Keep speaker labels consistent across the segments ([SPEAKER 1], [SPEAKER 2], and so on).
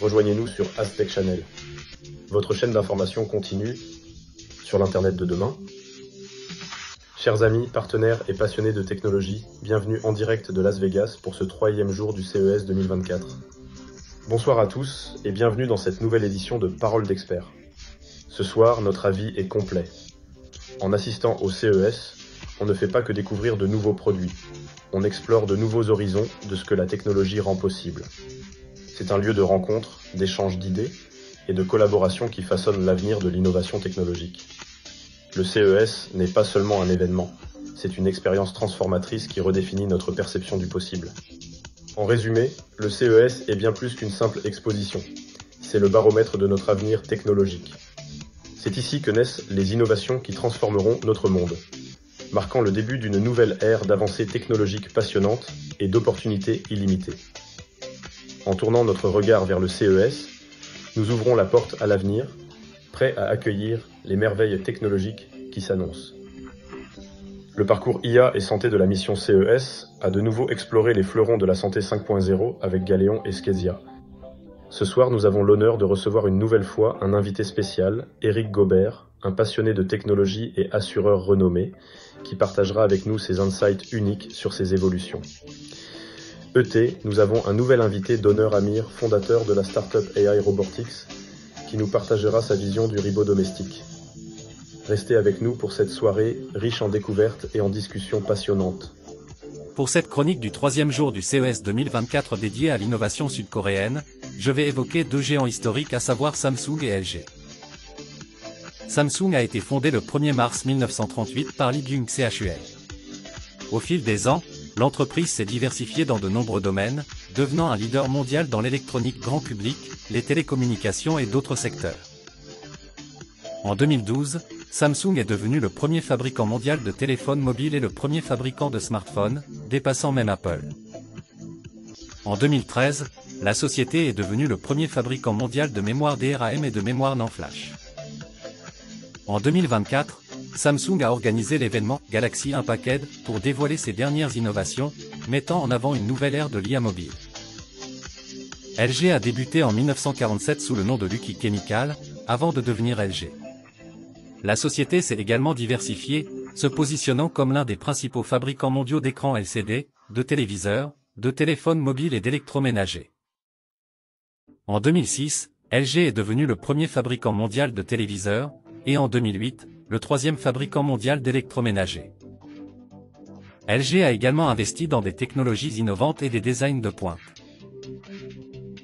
[SPEAKER 1] rejoignez-nous sur Aztec Channel, votre chaîne d'information continue sur l'Internet de demain. Chers amis, partenaires et passionnés de technologie, bienvenue en direct de Las Vegas pour ce 3e jour du CES 2024. Bonsoir à tous et bienvenue dans cette nouvelle édition de Paroles d'experts. Ce soir, notre avis est complet. En assistant au CES, on ne fait pas que découvrir de nouveaux produits. On explore de nouveaux horizons de ce que la technologie rend possible. C'est un lieu de rencontre, d'échange d'idées et de collaboration qui façonne l'avenir de l'innovation technologique. Le CES n'est pas seulement un événement, c'est une expérience transformatrice qui redéfinit notre perception du possible. En résumé, le CES est bien plus qu'une simple exposition. C'est le baromètre de notre avenir technologique. C'est ici que naissent les innovations qui transformeront notre monde, marquant le début d'une nouvelle ère d'avancées technologiques passionnantes et d'opportunités illimitées. En tournant notre regard vers le CES, nous ouvrons la porte à l'avenir, prêts à accueillir les merveilles technologiques qui s'annoncent. Le parcours IA et santé de la mission CES a de nouveau exploré les fleurons de la santé 5.0 avec Galéon et Skezia. Ce soir, nous avons l'honneur de recevoir une nouvelle fois un invité spécial, Eric Gobert, un passionné de technologie et assureur renommé, qui partagera avec nous ses insights uniques sur ces évolutions. ET, nous avons un nouvel invité, Donner Amir, fondateur de la startup AI Robotics, qui nous partagera sa vision du ribot domestique. Restez avec nous pour cette soirée riche en découvertes et en discussions passionnantes.
[SPEAKER 2] Pour cette chronique du 3e jour du CES 2024 dédiée à l'innovation sud-coréenne, je vais évoquer deux géants historiques à savoir Samsung et LG. Samsung a été fondé le 1er mars 1938 par Lee Kyung-chul. Au fil des ans, l'entreprise s'est diversifiée dans de nombreux domaines, devenant un leader mondial dans l'électronique grand public, les télécommunications et d'autres secteurs. En 2012, Samsung est devenu le premier fabricant mondial de téléphones mobiles et le premier fabricant de smartphones, dépassant même Apple. En 2013, la société est devenue le premier fabricant mondial de mémoire DRAM et de mémoire NAND flash. En 2024, Samsung a organisé l'événement Galaxy Unpacked pour dévoiler ses dernières innovations, mettant en avant une nouvelle ère de l'IA mobile. LG a débuté en 1947 sous le nom de Lucky Chemical, avant de devenir LG. La société s'est également diversifiée, se positionnant comme l'un des principaux fabricants mondiaux d'écrans LCD, de téléviseurs, de téléphones mobiles et d'électroménagers. En 2006, LG est devenu le premier fabricant mondial de téléviseurs, et en 2008, le 3e fabricant mondial d'électroménagers. LG a également investi dans des technologies innovantes et des designs de pointe.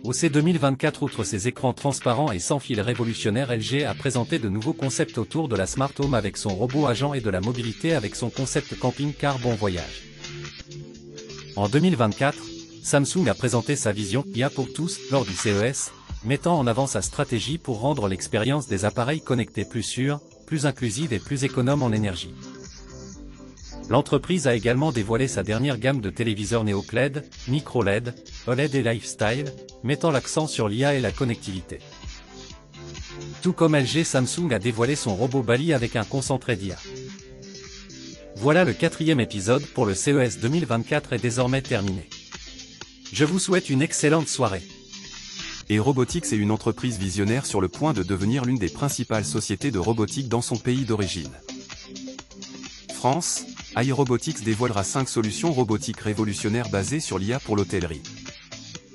[SPEAKER 2] Au CES 2024, outre ses écrans transparents et sans fil révolutionnaires, LG a présenté de nouveaux concepts autour de la Smart Home avec son robot agent et de la mobilité avec son concept camping-car bon voyage. En 2024, Samsung a présenté sa vision IA pour tous lors du CES, mettant en avant sa stratégie pour rendre l'expérience des appareils connectés plus sûre, plus inclusive et plus économe en énergie. L'entreprise a également dévoilé sa dernière gamme de téléviseurs NeoLED, MicroLED, OLED et Lifestyle, mettant l'accent sur l'IA et la connectivité. Tout comme LG, Samsung a dévoilé son robot Bali avec un concentré d'IA. Voilà, le 4e épisode pour le CES 2024 est désormais terminé. Je vous souhaite une excellente soirée.
[SPEAKER 3] AI Robotics est une entreprise visionnaire sur le point de devenir l'une des principales sociétés de robotique dans son pays d'origine. France, AI Robotics dévoilera 5 solutions robotiques révolutionnaires basées sur l'IA pour l'hôtellerie.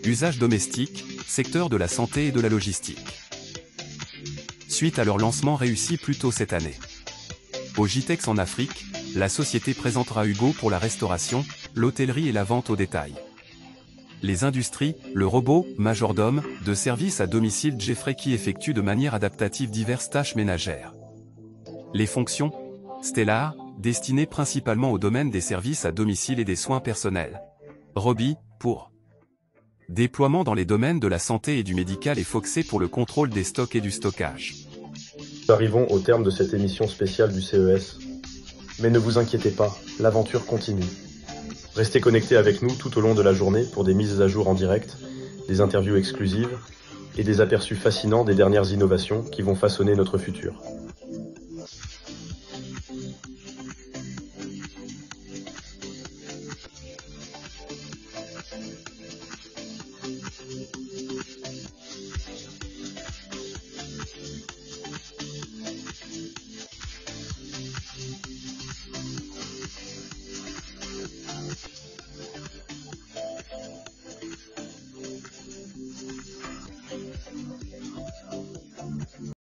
[SPEAKER 3] Usage domestique, secteur de la santé et de la logistique. Suite à leur lancement réussi plus tôt cette année. Au GITEX en Afrique, la société présentera Hugo pour la restauration, l'hôtellerie et la vente au détail. Les industries, le robot, majordome, de service à domicile Jeffrey qui effectue de manière adaptative diverses tâches ménagères. Les fonctions, Stellar, destiné principalement au domaine des services à domicile et des soins personnels. Robi, pour déploiement dans les domaines de la santé et du médical et Foxé pour le contrôle des stocks et du stockage.
[SPEAKER 1] Nous arrivons au terme de cette émission spéciale du CES. Mais ne vous inquiétez pas, l'aventure continue. Restez connectés avec nous tout au long de la journée pour des mises à jour en direct, des interviews exclusives et des aperçus fascinants des dernières innovations qui vont façonner notre futur.